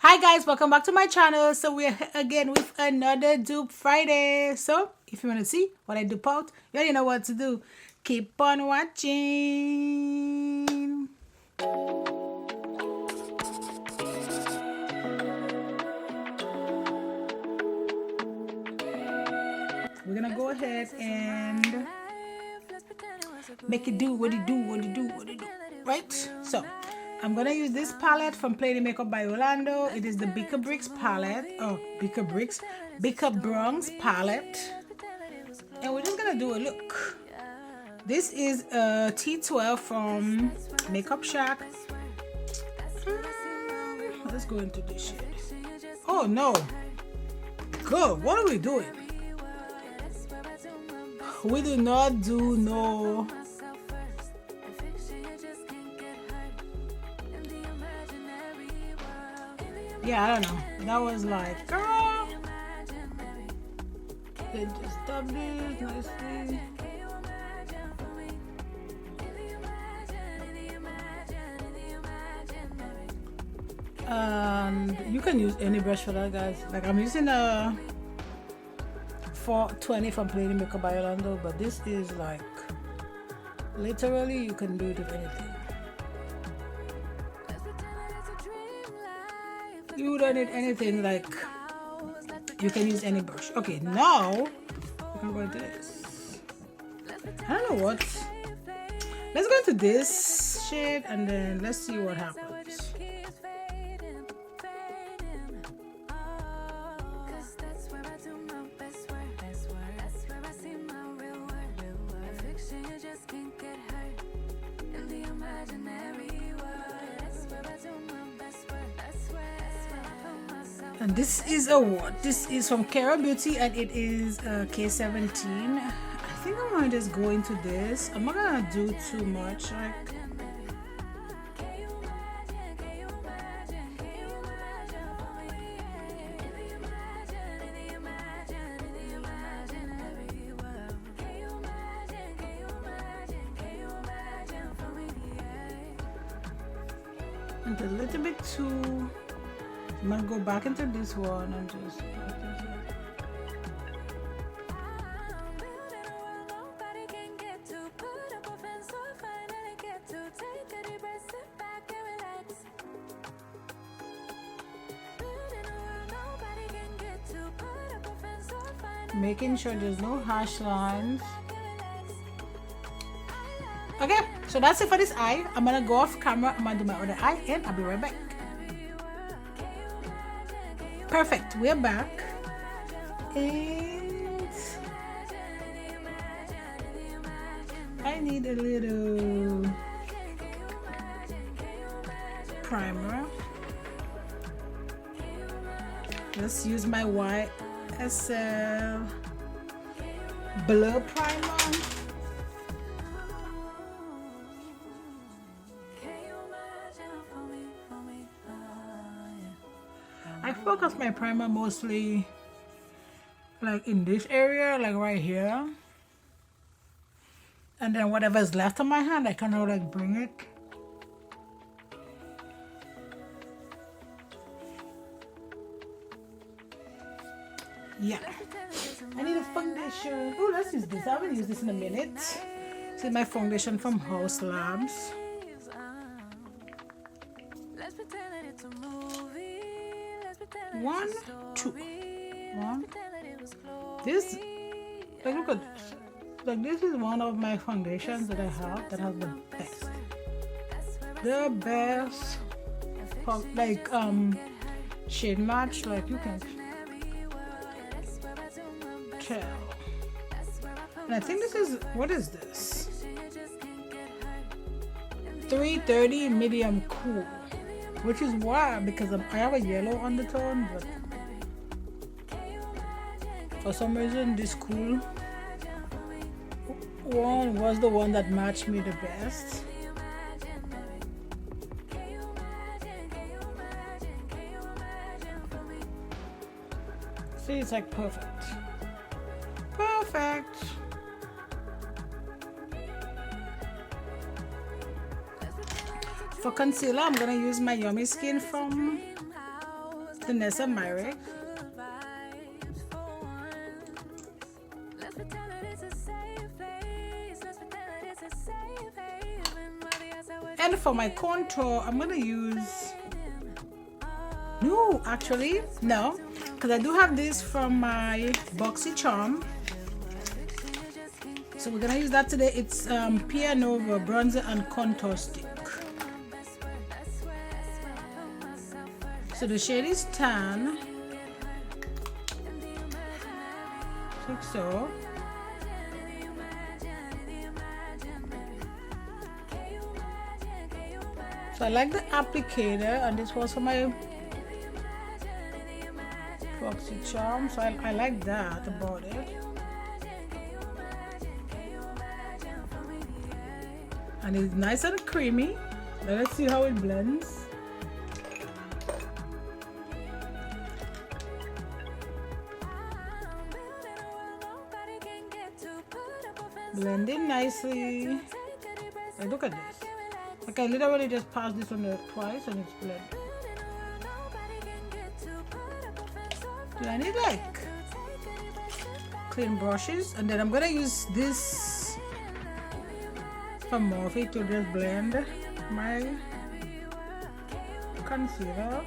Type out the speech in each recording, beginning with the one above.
Hi guys, welcome back to my channel. So we're here again with another dupe Friday. So if you want to see what I dupe out, you already know what to do. Keep on watching. We're gonna go ahead and make it do what it do, what it do, what it do. Right? So I'm gonna use this palette from Play Makeup by Yolondo. It is the Beaker Bricks palette. Oh, Beaker Bricks. Beaker Bronze palette. And we're just gonna do a look. This is a T12 from Makeup Shack. Let's go into this shade. Oh no. Good. What are we doing? We do not do no. Yeah, I don't know. That was like, girl. Then just stop this nicely. And you can use any brush for that, guys. Like I'm using a 420 from Play Makeup by Yolondo, but this is like literally you can do it with anything. You don't need anything, like you can use any brush. Okay, now we can go into this. I don't know what. Let's go into this shade and then let's see what happens. And this is a what? This is from Kara Beauty and it is K17. I think I'm gonna just go into this. I'm not gonna do too much. Like, and a little bit too. I'm gonna go back into this one and just practice it. Making sure there's no harsh lines. Okay, so that's it for this eye. I'm gonna go off camera. I'm gonna do my other eye and I'll be right back. Perfect, we're back. And I need a little primer. Let's use my YSL Blur Primer. I focus my primer mostly like in this area, like right here. And then whatever's left on my hand, I kind of like bring it. Yeah. I need a foundation. Oh, let's use this. I haven't used this in a minute. This is my foundation from Haus Labs. One, two. One. This, like, look at this. Like, this is one of my foundations that I have that has the best. The best, like, shade match. Like, you can tell. And I think this is, what is this? 330 medium cool. Which is why, because I have a yellow undertone, but for some reason this cool one was the one that matched me the best. See, it's like perfect. Perfect. For concealer, I'm gonna use my Yummy Skin from Danessa Myricks. And for my contour, I'm gonna use, no, actually, no, because I do have this from my Boxy Charm. So we're gonna use that today. It's Pia Nova bronzer and contour stick. So the shade is tan, like so. So I like the applicator, and this was for my Boxy Charm, so I like that about it. And it's nice and creamy. Now let's see how it blends. Blending nicely. Like, look at this. Like I literally just passed this on there twice and it's blended. Do I need like clean brushes? And then I'm gonna use this from Morphe to just blend my concealer.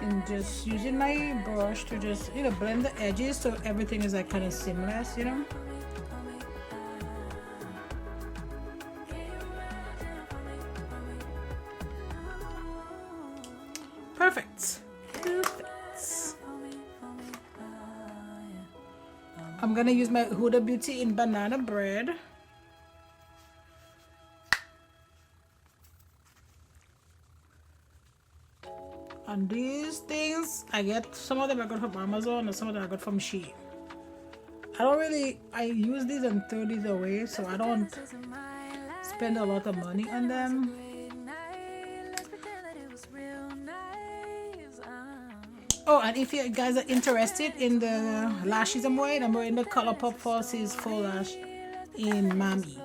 And just using my brush to just, you know, blend the edges so everything is like kind of seamless, you know. Perfect. Perfect. I'm gonna use my Huda Beauty in Banana Bread. And these things, I get, some of them I got from Amazon and some of them I got from Shein. I use these and throw these away, so I don't spend a lot of money on them. Oh, and if you guys are interested in the lashes I'm wearing the Colourpop Falsies Faux Lash in Mami.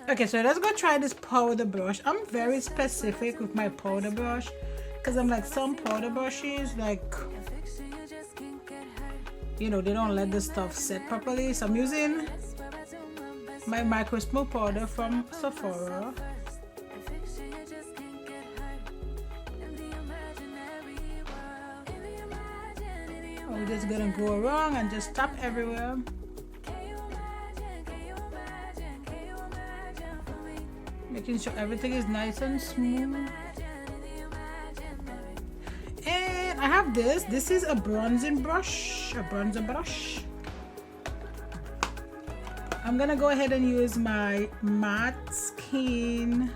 Okay, so let's go try this powder brush. I'm very specific with my powder brush because I'm like, some powder brushes, like, you know, they don't let the stuff set properly. So I'm using my micro smooth powder from Sephora. We're just gonna go around and just tap everywhere. Making sure everything is nice and smooth. And I have this. This is a bronzing brush, a bronzer brush. I'm gonna go ahead and use my matte skin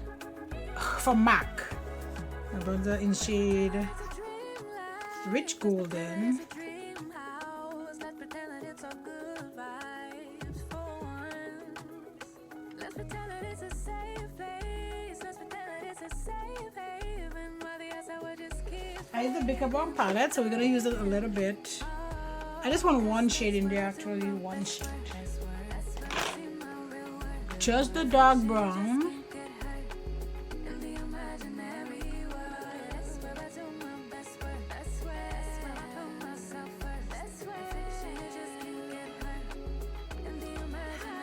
from MAC. A bronzer in shade Rich Golden. I use the Beaker Brown palette, so we're gonna use it a little bit. I just want one shade in there, actually, one shade. Just the dark brown.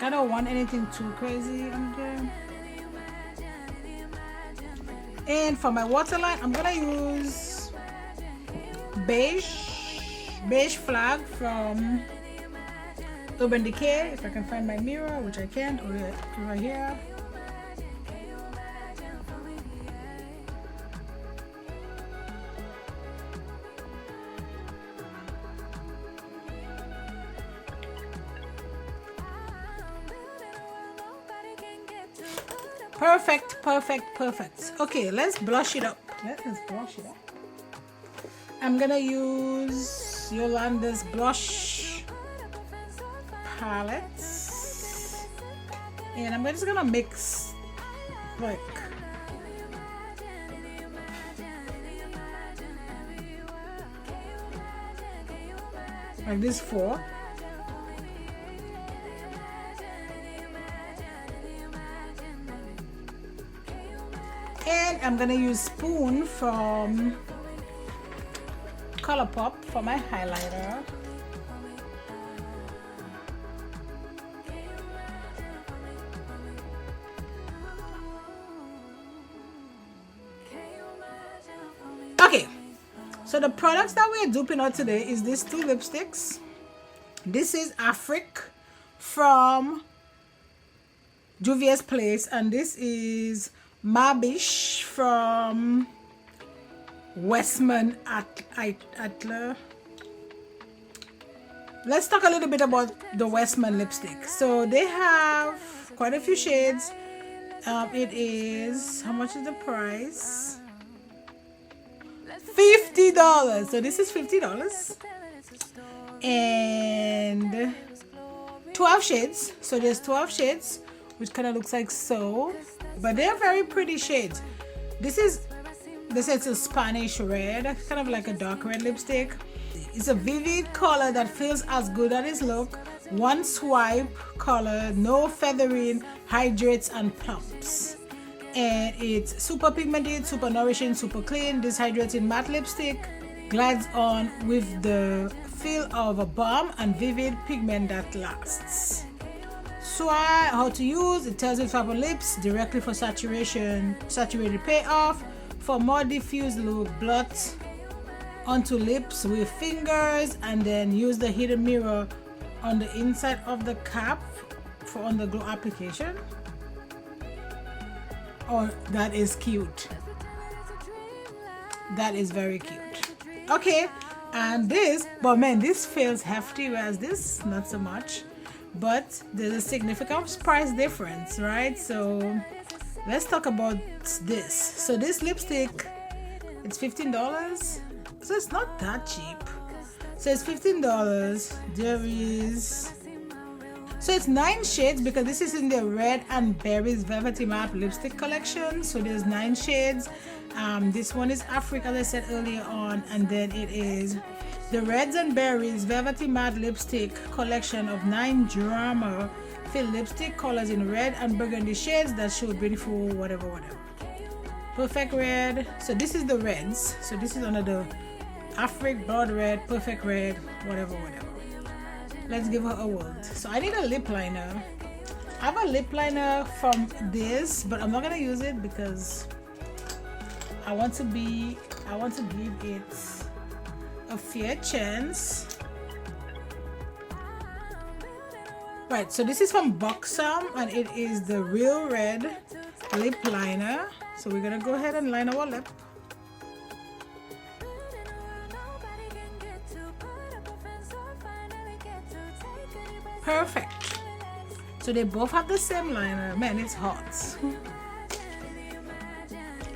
I don't want anything too crazy on there. And for my waterline, I'm gonna use beige flag from Urban Decay. If I can find my mirror, which I can't, over here. Perfect, perfect, perfect. Okay, let's blush it up. Let's blush it up. I'm gonna use Yolanda's blush palette, and I'm just gonna mix like this four. And I'm gonna use Spoon from Colourpop for my highlighter. Okay, so the products that we're duping on today is these two lipsticks. This is Afrique from Juvia's Place, and this is Mabish from WESTMAN Atelier. Let's talk a little bit about the WESTMAN lipstick. So they have quite a few shades. It is, how much is the price? $50. So this is $50 and 12 shades. So there's 12 shades, which kind of looks like so, but they're very pretty shades. This is a Spanish red, kind of like a dark red lipstick. It's a vivid color that feels as good as its look. One swipe color, no feathering, hydrates and plumps. And it's super pigmented, super nourishing, super clean. This hydrating matte lipstick glides on with the feel of a balm and vivid pigment that lasts. Suede, how to use, it tells you to tap on lips directly for saturated payoff. For more diffuse look, blot onto lips with fingers and then use the hidden mirror on the inside of the cap for underglow application. Oh, that is cute. That is very cute. Okay, and this, but man, this feels hefty, whereas this not so much. But there's a significant price difference, right? So let's talk about this. So this lipstick, it's $15. So it's not that cheap. So it's $15. There is, so it's 9 shades because this is in the Red and Berries Velvety Matte Lipstick collection. So there's 9 shades. This one is Afrique, as I said earlier on, and then it is the Reds and Berries Velvety Matte Lipstick collection of 9 drama filled lipstick colors in red and burgundy shades that show beautiful whatever. Perfect red. So this is the reds. So this is under the Afrique Blood Red, Perfect Red, whatever. Let's give her a whirl. So I need a lip liner. I have a lip liner from this, but I'm not gonna use it because I want to give it a fair chance. Right, so this is from Buxom and it is the Real Red lip liner. So we're gonna go ahead and line our lip. Perfect. So they both have the same liner. Man, it's hot.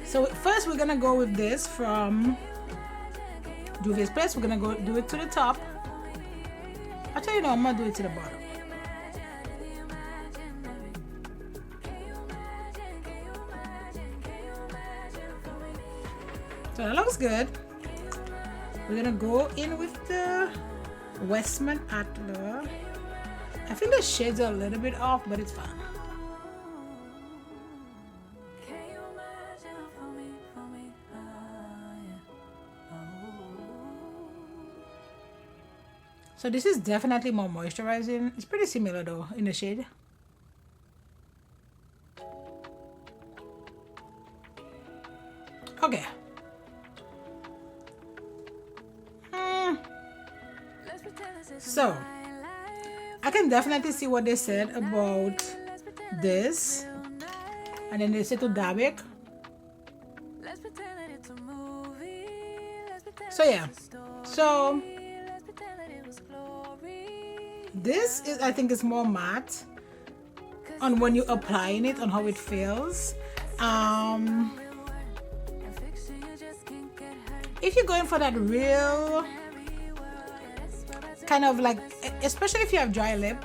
So first we're gonna go with this from Juvia's Place. We're gonna go do it to the top. Actually, no, I'm gonna do it to the bottom. So that looks good. We're gonna go in with the WESTMAN Atelier. I think the shades are a little bit off, but it's fine. So this is definitely more moisturizing. It's pretty similar though in the shade. Okay. So I can definitely see what they said about this, and then they said to dab it. So yeah, so this is, I think, is more matte on when you're applying it, on how it feels. If you're going for that real kind of like, especially if you have dry lip,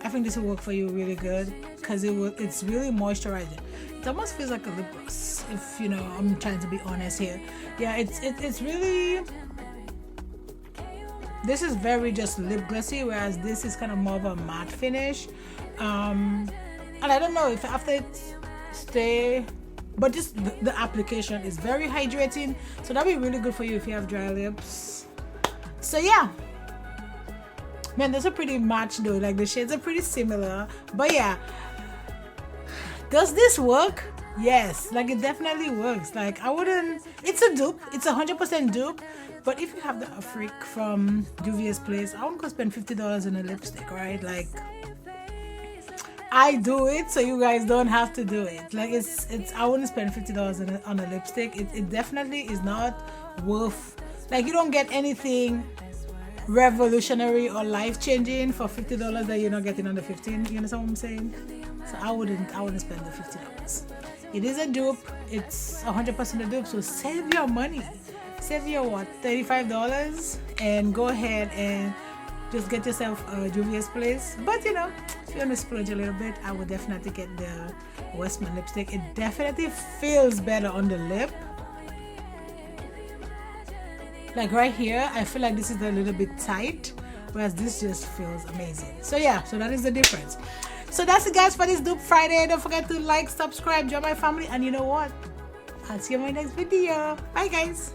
I think this will work for you really good because it's really moisturizing. It almost feels like a lip gloss, if you know, I'm trying to be honest here. Yeah, it's really, this is very just lip glossy, whereas this is kind of more of a matte finish. And I don't know if after it stay but just the application is very hydrating, so that'll be really good for you if you have dry lips. So yeah, man, that's a pretty match though. Like the shades are pretty similar, but yeah, does this work? Yes, like it definitely works. Like I wouldn't, it's a dupe, it's 100% dupe, but if you have the Afrique from JUVIA'S place, I wouldn't go spend $50 on a lipstick, right? Like I do it so you guys don't have to do it. Like it's I wouldn't spend $50 on a lipstick. It definitely is not worth, like you don't get anything revolutionary or life-changing for $50 that you're not getting on the 15. You understand what I'm saying? So I wouldn't spend the $50. It is a dupe, it's 100% a dupe, so save your money. Save your what, $35, and go ahead and just get yourself a JUVIA'S place. But you know, if you want to splurge a little bit, I would definitely get the Westman lipstick. It definitely feels better on the lip. Like right here, I feel like this is a little bit tight, whereas this just feels amazing. So yeah, so that is the difference. So that's it guys for this Dupe Friday. Don't forget to like, subscribe, join my family, and you know what? I'll see you in my next video. Bye guys.